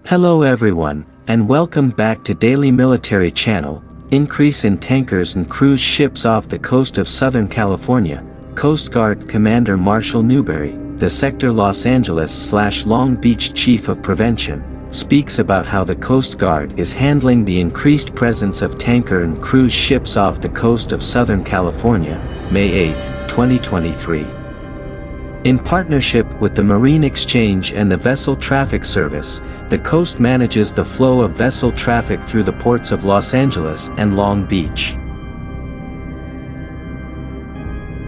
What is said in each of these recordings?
Hello everyone, and welcome back to Daily Military Channel. Increase in tankers and cruise ships off the coast of Southern California. Coast Guard Commander Marshall Newberry, the Sector Los Angeles/Long Beach Chief of Prevention, speaks about how the Coast Guard is handling the increased presence of tanker and cruise ships off the coast of Southern California, May 8, 2023. In partnership with the Marine Exchange and the Vessel Traffic Service, the Coast manages the flow of vessel traffic through the ports of Los Angeles and Long Beach.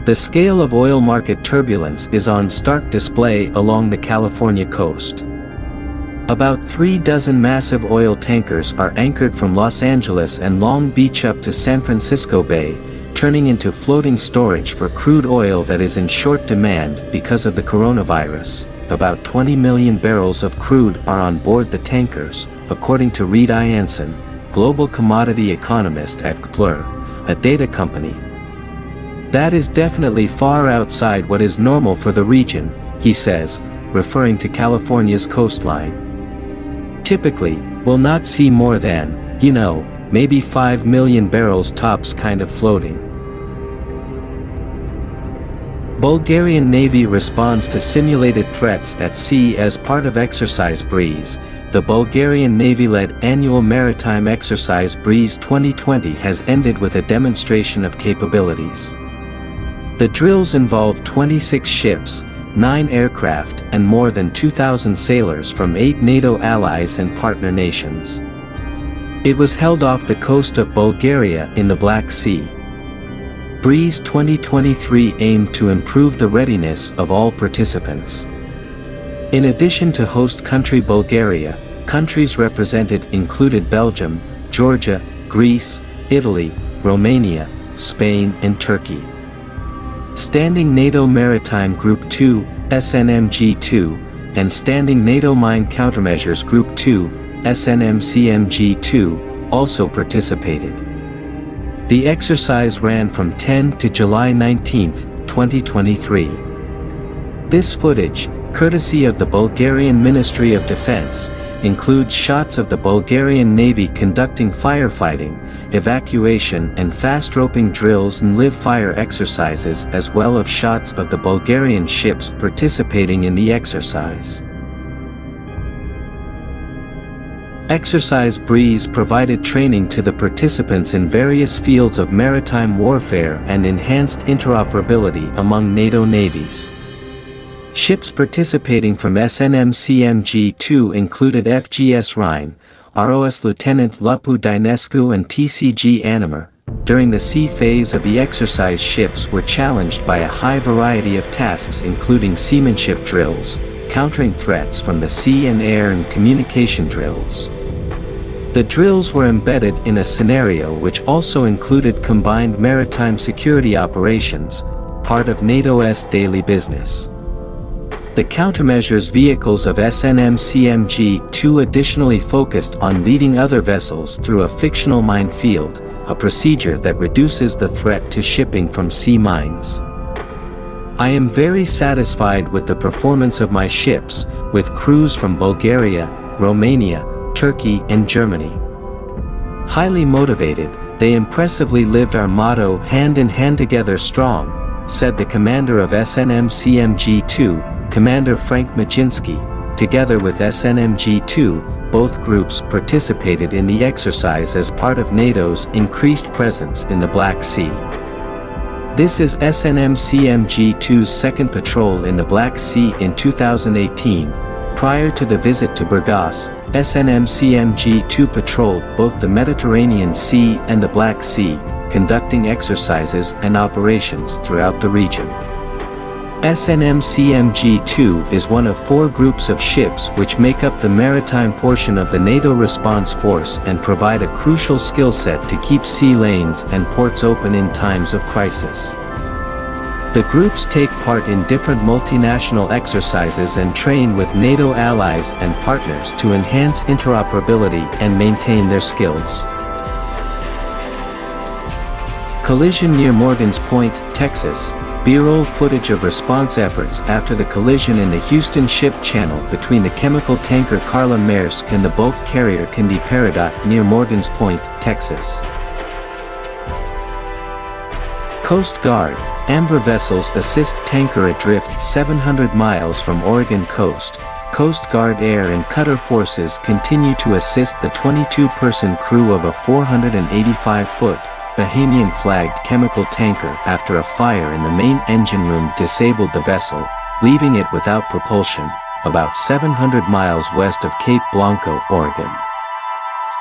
The scale of oil market turbulence is on stark display along the California coast. About 36 massive oil tankers are anchored from Los Angeles and Long Beach up to San Francisco Bay, turning into floating storage for crude oil that is in short demand because of the coronavirus. About 20 million barrels of crude are on board the tankers, according to Reid Ianson, global commodity economist at Kpler, a data company. That is definitely far outside what is normal for the region, he says, referring to California's coastline. Typically, we'll not see more than, maybe 5 million barrels tops kind of floating. Bulgarian Navy responds to simulated threats at sea as part of Exercise Breeze. The Bulgarian Navy-led annual maritime exercise Breeze 2020 has ended with a demonstration of capabilities. The drills involve 26 ships, 9 aircraft, and more than 2,000 sailors from 8 NATO allies and partner nations. It was held off the coast of Bulgaria in the Black Sea. Breeze 2023 aimed to improve the readiness of all participants. In addition to host country Bulgaria, countries represented included Belgium, Georgia, Greece, Italy, Romania, Spain and Turkey. Standing NATO Maritime Group 2, SNMG-2, and Standing NATO Mine Countermeasures Group 2, SNMCMG-2, also participated. The exercise ran from 10 to July 19, 2023. This footage, courtesy of the Bulgarian Ministry of Defense, includes shots of the Bulgarian Navy conducting firefighting, evacuation and fast-roping drills and live-fire exercises, as well as shots of the Bulgarian ships participating in the exercise. Exercise Breeze provided training to the participants in various fields of maritime warfare and enhanced interoperability among NATO navies. Ships participating from SNMCMG-2 included FGS Rhine, ROS Lieutenant Lupu Dinescu and TCG Animer. During the sea phase of the exercise, ships were challenged by a high variety of tasks including seamanship drills, countering threats from the sea and air and communication drills. The drills were embedded in a scenario which also included combined maritime security operations, part of NATO's daily business. The countermeasures vehicles of SNMCMG-2 additionally focused on leading other vessels through a fictional minefield, a procedure that reduces the threat to shipping from sea mines. I am very satisfied with the performance of my ships, with crews from Bulgaria, Romania, Turkey and Germany. Highly motivated, they impressively lived our motto "Hand in Hand Together Strong," said the commander of SNMCMG-2, Commander Frank Majinsky. Together with SNMG-2, both groups participated in the exercise as part of NATO's increased presence in the Black Sea. This is SNMCMG-2's second patrol in the Black Sea in 2018. Prior to the visit to Burgas, SNMCMG-2 patrolled both the Mediterranean Sea and the Black Sea, conducting exercises and operations throughout the region. SNMCMG-2 is one of 4 groups of ships which make up the maritime portion of the NATO response force and provide a crucial skill set to keep sea lanes and ports open in times of crisis. The groups take part in different multinational exercises and train with NATO allies and partners to enhance interoperability and maintain their skills. Collision near Morgan's Point, Texas. B-roll footage of response efforts after the collision in the Houston Ship Channel between the chemical tanker Karla Maersk and the bulk carrier Candy Peridot near Morgan's Point, Texas. Coast Guard, Amber vessels assist tanker adrift 700 miles from Oregon coast. Coast Guard air and cutter forces continue to assist the 22-person crew of a 485-foot, Bahamian-flagged chemical tanker after a fire in the main engine room disabled the vessel, leaving it without propulsion, about 700 miles west of Cape Blanco, Oregon.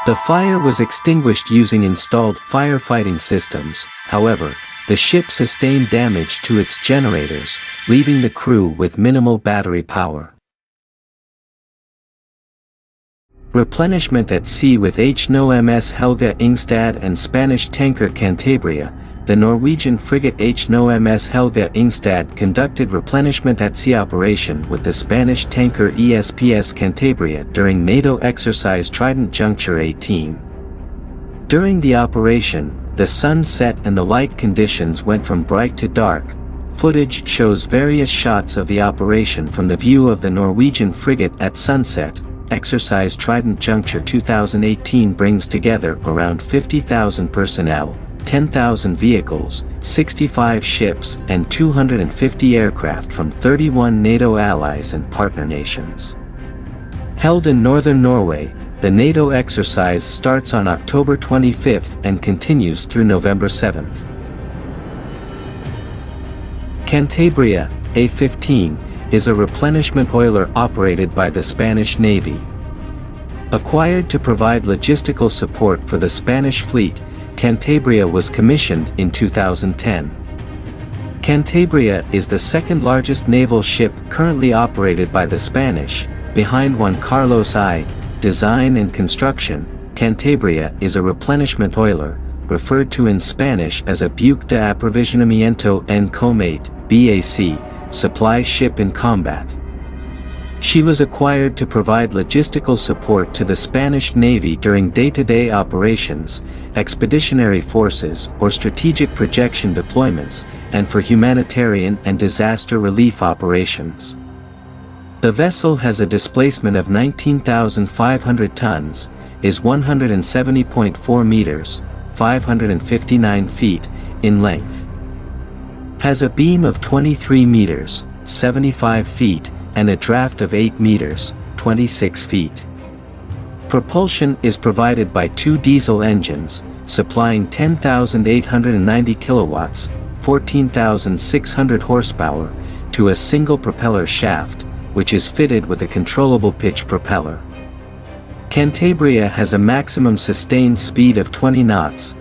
The fire was extinguished using installed firefighting systems. However, the ship sustained damage to its generators, leaving the crew with minimal battery power. Replenishment at sea with HNO-MS Helga Ingstad and Spanish tanker Cantabria. The Norwegian frigate HNO-MS Helga Ingstad conducted replenishment at sea operation with the Spanish tanker ESPS Cantabria during NATO exercise Trident Juncture 18. During the operation, the sun set and the light conditions went from bright to dark. Footage shows various shots of the operation from the view of the Norwegian frigate at sunset. Exercise Trident Juncture 2018 brings together around 50,000 personnel, 10,000 vehicles, 65 ships, and 250 aircraft from 31 NATO allies and partner nations. Held in northern Norway, the NATO exercise starts on October 25 and continues through November 7. Cantabria, A-15, is a replenishment oiler operated by the Spanish Navy. Acquired to provide logistical support for the Spanish fleet, Cantabria was commissioned in 2010. Cantabria is the second largest naval ship currently operated by the Spanish, behind Juan Carlos I. Design and construction, Cantabria is a replenishment oiler, referred to in Spanish as a buque de aprovisionamiento en combate, BAC, supply ship in combat. She was acquired to provide logistical support to the Spanish Navy during day-to-day operations, expeditionary forces or strategic projection deployments, and for humanitarian and disaster relief operations. The vessel has a displacement of 19,500 tons, is 170.4 meters, 559 feet, in length. Has a beam of 23 meters, 75 feet, and a draft of 8 meters, 26 feet. Propulsion is provided by two diesel engines, supplying 10,890 kilowatts, 14,600 horsepower, to a single propeller shaft, which is fitted with a controllable pitch propeller. Cantabria has a maximum sustained speed of 20 knots,